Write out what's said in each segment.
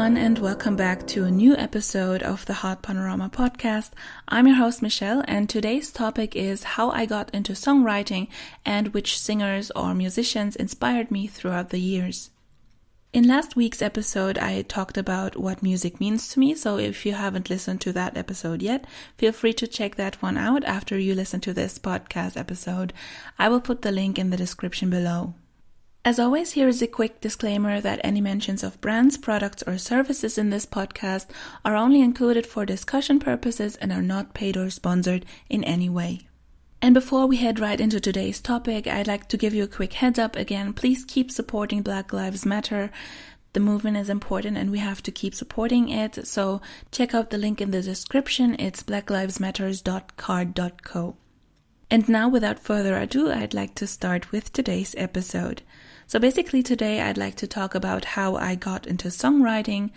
everyone, and welcome back to a new episode of the Heartpanorama podcast. I'm your host Michelle, and today's topic is how I got into songwriting and which singers or musicians inspired me throughout the years. In last week's episode, I talked about what music means to me, so if you haven't listened to that episode yet, feel free to check that one out after you listen to this podcast episode. I will put the link in the description below. As always, here is a quick disclaimer that any mentions of brands, products, or services in this podcast are only included for discussion purposes and are not paid or sponsored in any way. And before we head right into today's topic, I'd like to give you a quick heads up again. Please keep supporting Black Lives Matter. The movement is important and we have to keep supporting it. So check out the link in the description. It's blacklivesmatters.card.co. And now, without further ado, I'd like to start with today's episode. So basically today I'd like to talk about how I got into songwriting.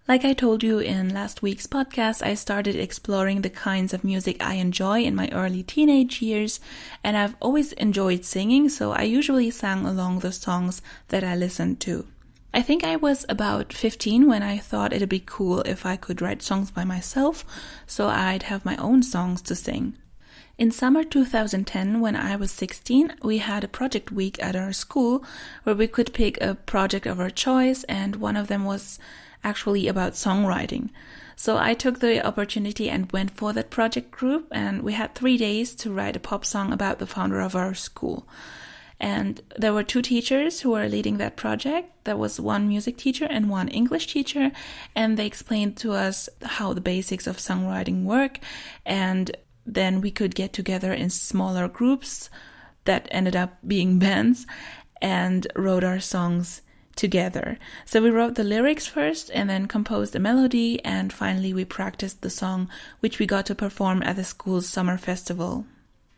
Like I told you in last week's podcast, I started exploring the kinds of music I enjoy in my early teenage years, and I've always enjoyed singing, so I usually sang along the songs that I listened to. I think I was about 15 when I thought it'd be cool if I could write songs by myself, so I'd have my own songs to sing. In summer 2010, when I was 16, we had a project week at our school where we could pick a project of our choice, and one of them was actually about songwriting. So I took the opportunity and went for that project group, and we had 3 days to write a pop song about the founder of our school. And there were 2 teachers who were leading that project. There was one music teacher and one English teacher, and they explained to us how the basics of songwriting work, and then we could get together in smaller groups that ended up being bands and wrote our songs together. So we wrote the lyrics first and then composed a melody, and finally we practiced the song, which we got to perform at the school's summer festival.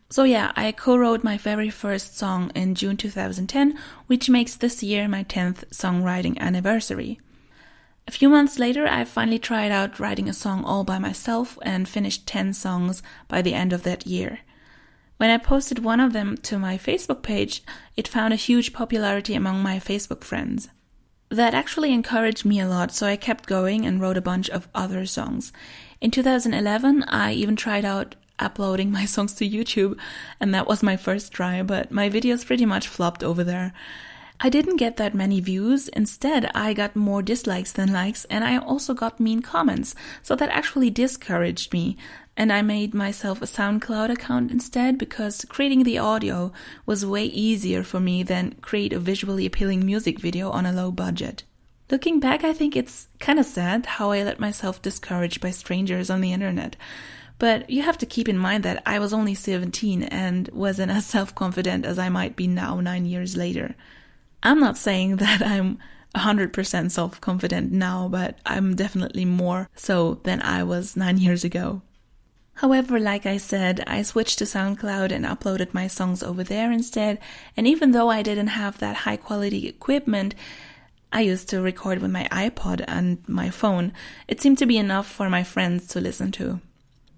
So yeah, I co-wrote my very first song in June 2010, which makes this year my 10th songwriting anniversary. A few months later, I finally tried out writing a song all by myself and finished 10 songs by the end of that year. When I posted one of them to my Facebook page, it found a huge popularity among my Facebook friends. That actually encouraged me a lot, so I kept going and wrote a bunch of other songs. In 2011, I even tried out uploading my songs to YouTube, and that was my first try, but my videos pretty much flopped over there. I didn't get that many views. Instead, I got more dislikes than likes, and I also got mean comments. So that actually discouraged me. And I made myself a SoundCloud account instead, because creating the audio was way easier for me than create a visually appealing music video on a low budget. Looking back, I think it's kind of sad how I let myself discouraged by strangers on the internet. But you have to keep in mind that I was only 17 and wasn't as self-confident as I might be now 9 years later. I'm not saying that I'm 100% self-confident now, but I'm definitely more so than I was 9 years ago. However, like I said, I switched to SoundCloud and uploaded my songs over there instead, and even though I didn't have that high-quality equipment I used to record with my iPod and my phone, it seemed to be enough for my friends to listen to.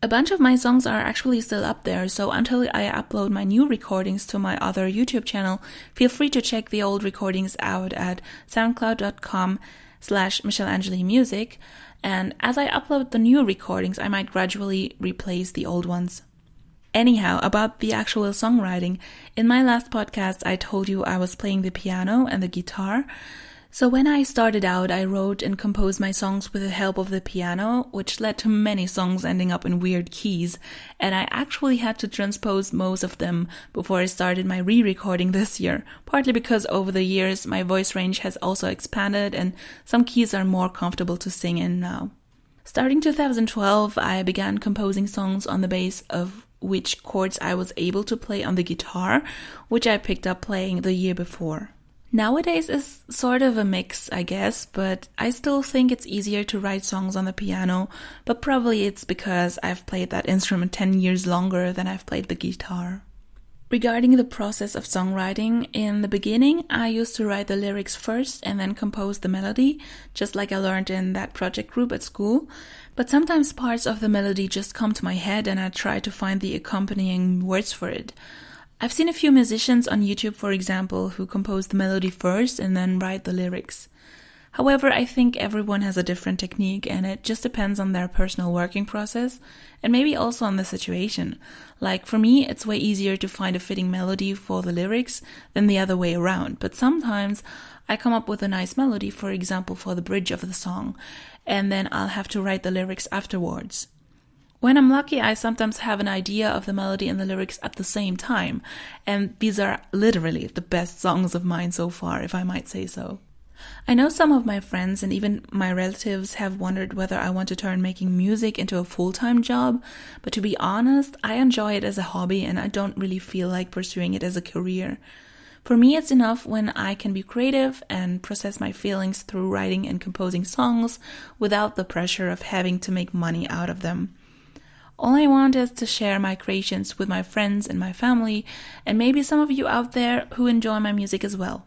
A bunch of my songs are actually still up there, so until I upload my new recordings to my other YouTube channel, feel free to check the old recordings out at soundcloud.com/MichelleAngeliMusic, and as I upload the new recordings, I might gradually replace the old ones. Anyhow, about the actual songwriting, in my last podcast I told you I was playing the piano and the guitar. So when I started out, I wrote and composed my songs with the help of the piano, which led to many songs ending up in weird keys, and I actually had to transpose most of them before I started my re-recording this year, partly because over the years my voice range has also expanded and some keys are more comfortable to sing in now. Starting 2012, I began composing songs on the basis of which chords I was able to play on the guitar, which I picked up playing the year before. Nowadays is sort of a mix, I guess, but I still think it's easier to write songs on the piano, but probably it's because I've played that instrument 10 years longer than I've played the guitar. Regarding the process of songwriting, in the beginning I used to write the lyrics first and then compose the melody, just like I learned in that project group at school, but sometimes parts of the melody just come to my head and I try to find the accompanying words for it. I've seen a few musicians on YouTube, for example, who compose the melody first and then write the lyrics. However, I think everyone has a different technique and it just depends on their personal working process and maybe also on the situation. Like for me, it's way easier to find a fitting melody for the lyrics than the other way around. But sometimes I come up with a nice melody, for example, for the bridge of the song, and then I'll have to write the lyrics afterwards. When I'm lucky, I sometimes have an idea of the melody and the lyrics at the same time. And these are literally the best songs of mine so far, if I might say so. I know some of my friends and even my relatives have wondered whether I want to turn making music into a full-time job, but to be honest, I enjoy it as a hobby and I don't really feel like pursuing it as a career. For me, it's enough when I can be creative and process my feelings through writing and composing songs without the pressure of having to make money out of them. All I want is to share my creations with my friends and my family, and maybe some of you out there who enjoy my music as well.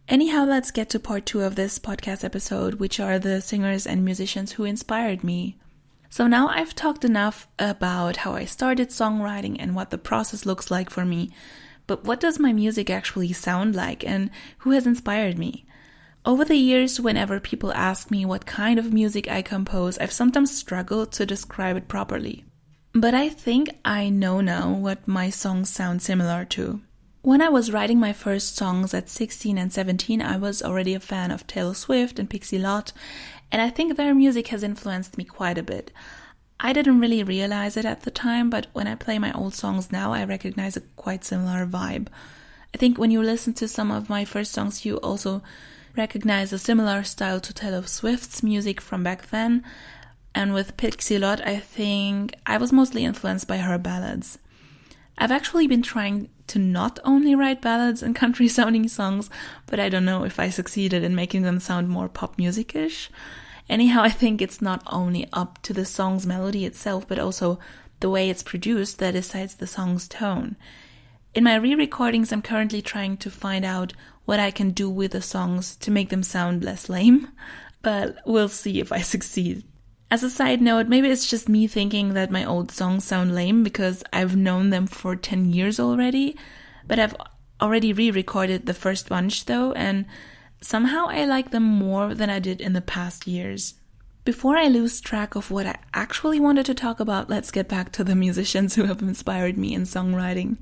Anyhow, let's get to part 2 of this podcast episode, which are the singers and musicians who inspired me. So now I've talked enough about how I started songwriting and what the process looks like for me. But what does my music actually sound like and who has inspired me? Over the years, whenever people ask me what kind of music I compose, I've sometimes struggled to describe it properly. But I think I know now what my songs sound similar to. When I was writing my first songs at 16 and 17, I was already a fan of Taylor Swift and Pixie Lott, and I think their music has influenced me quite a bit. I didn't really realize it at the time, but when I play my old songs now, I recognize a quite similar vibe. I think when you listen to some of my first songs, you also recognize a similar style to Taylor Swift's music from back then. And with Pixie Lott, I think I was mostly influenced by her ballads. I've actually been trying to not only write ballads and country-sounding songs, but I don't know if I succeeded in making them sound more pop music-ish. Anyhow, I think it's not only up to the song's melody itself, but also the way it's produced that decides the song's tone. In my re-recordings, I'm currently trying to find out what I can do with the songs to make them sound less lame, but we'll see if I succeed. As a side note, maybe it's just me thinking that my old songs sound lame because I've known them for 10 years already, but I've already re-recorded the first bunch though, and somehow I like them more than I did in the past years. Before I lose track of what I actually wanted to talk about, let's get back to the musicians who have inspired me in songwriting.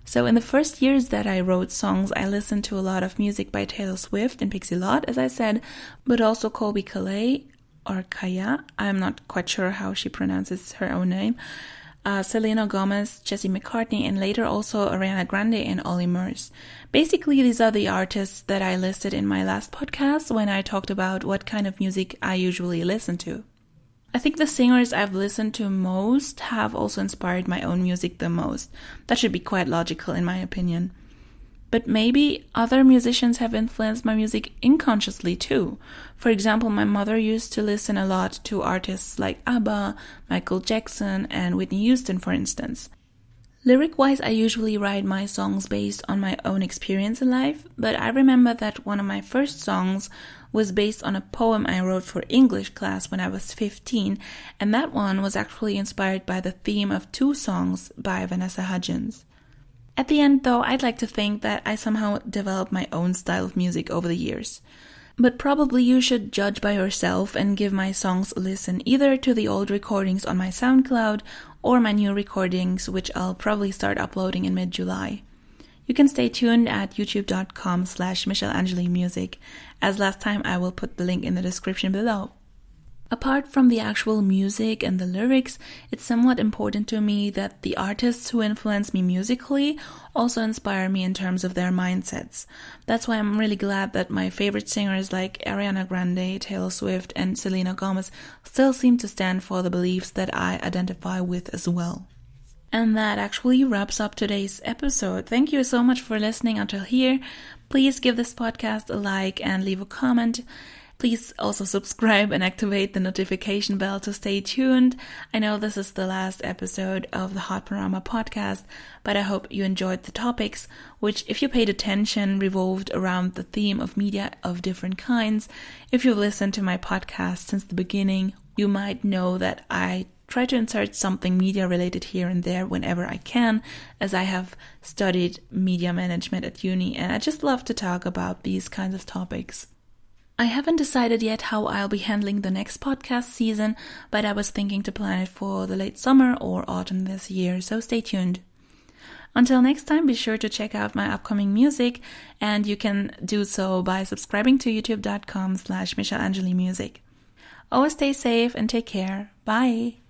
So in the first years that I wrote songs, I listened to a lot of music by Taylor Swift and Pixie Lott, as I said, but also Colby Calais, or Kaya, I'm not quite sure how she pronounces her own name, Selena Gomez, Jesse McCartney, and later also Ariana Grande and Olly Murs. Basically, these are the artists that I listed in my last podcast when I talked about what kind of music I usually listen to. I think the singers I've listened to most have also inspired my own music the most. That should be quite logical in my opinion. But maybe other musicians have influenced my music unconsciously too. For example, my mother used to listen a lot to artists like ABBA, Michael Jackson, and Whitney Houston, for instance. Lyric-wise, I usually write my songs based on my own experience in life, but I remember that one of my first songs was based on a poem I wrote for English class when I was 15, and that one was actually inspired by the theme of 2 songs by Vanessa Hudgens. At the end, though, I'd like to think that I somehow developed my own style of music over the years. But probably you should judge by yourself and give my songs a listen either to the old recordings on my SoundCloud or my new recordings, which I'll probably start uploading in mid-July. You can stay tuned at youtube.com/MichelleAngeliMusic. As last time, I will put the link in the description below. Apart from the actual music and the lyrics, it's somewhat important to me that the artists who influence me musically also inspire me in terms of their mindsets. That's why I'm really glad that my favorite singers like Ariana Grande, Taylor Swift, and Selena Gomez still seem to stand for the beliefs that I identify with as well. And that actually wraps up today's episode. Thank you so much for listening until here. Please give this podcast a like and leave a comment. Please also subscribe and activate the notification bell to stay tuned. I know this is the last episode of the Heartpanorama podcast, but I hope you enjoyed the topics, which, if you paid attention, revolved around the theme of media of different kinds. If you've listened to my podcast since the beginning, you might know that I try to insert something media related here and there whenever I can, as I have studied media management at uni, and I just love to talk about these kinds of topics. I haven't decided yet how I'll be handling the next podcast season, but I was thinking to plan it for the late summer or autumn this year, so stay tuned. Until next time, be sure to check out my upcoming music, and you can do so by subscribing to youtube.com/MichelAngeliMusic. Always stay safe and take care. Bye!